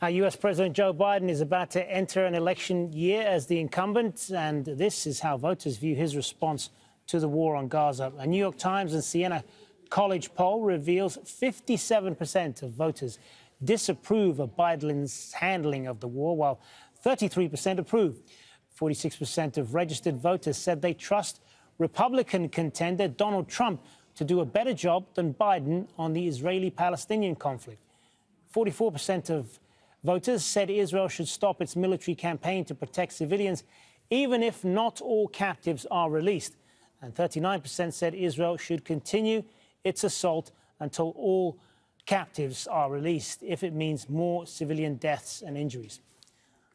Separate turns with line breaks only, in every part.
U.S. President Joe Biden is about to enter an election year as the incumbent, and this is how voters view his response to the war on Gaza. A New York Times and Siena College poll reveals 57% of voters disapprove of Biden's handling of the war, while 33% approve. 46% of registered voters said they trust Republican contender Donald Trump to do a better job than Biden on the Israeli-Palestinian conflict. 44% of voters said Israel should stop its military campaign to protect civilians, even if not all captives are released. And 39% said Israel should continue its assault until all captives are released, if it means more civilian deaths and injuries.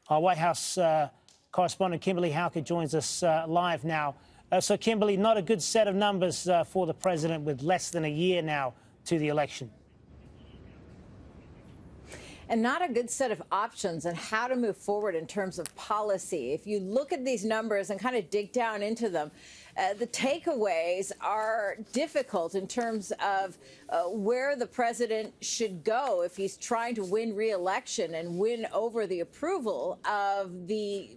Our White House correspondent Kimberly Halkett joins us live now. So, Kimberly, not a good set of numbers for the president with less than a year now to the election.
And not a good set of options on how to move forward in terms of policy. If you look at these numbers and kind of dig down into them, the takeaways are difficult in terms of where the president should go if he's trying to win re-election and win over the approval of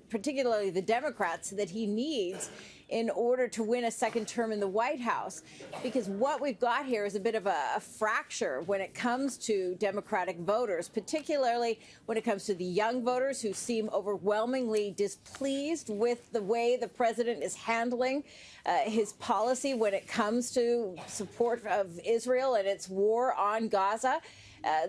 particularly the Democrats that he needs in order to win a second term in the White House. Because what we've got here is a bit of a fracture when it comes to Democratic voters, particularly when it comes to the young voters who seem overwhelmingly displeased with the way the president is handling his policy when it comes to support of Israel and its war on Gaza.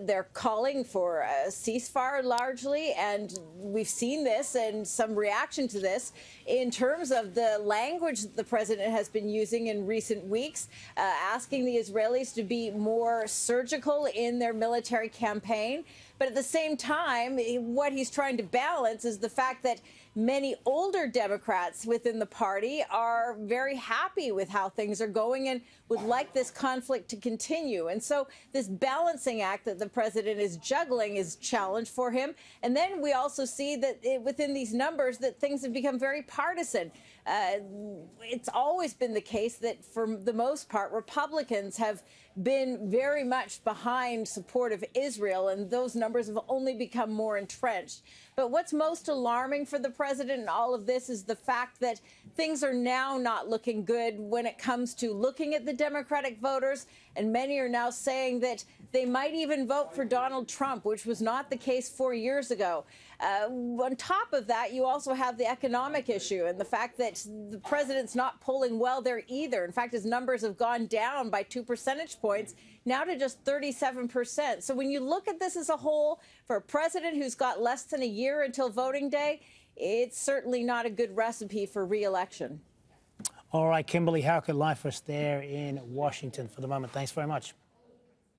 They're calling for a ceasefire largely, and we've seen this and some reaction to this in terms of the language that the president has been using in recent weeks, asking the Israelis to be more surgical in their military campaign. But at the same time, what he's trying to balance is the fact that many older Democrats within the party are very happy with how things are going and would like this conflict to continue. And so this balancing act that the president is juggling is a challenge for him. And then we also see that within these numbers that things have become very partisan. It's always been the case that for the most part, Republicans have been very much behind support of Israel, and those numbers have only become more entrenched. But what's most alarming for the president in all of this is the fact that things are now not looking good when it comes to looking at the Democratic voters, and many are now saying that they might even vote for Donald Trump, which was not the case 4 years ago. On top of that, you also have the economic issue and the fact that the president's not polling well there either. In fact, his numbers have gone down by 2 percentage points, now to just 37%. So when you look at this as a whole, for a president who's got less than a year until voting day, it's certainly not a good recipe for re-election.
All right, Kimberly Halkett, live for us there in Washington for the moment. Thanks very much.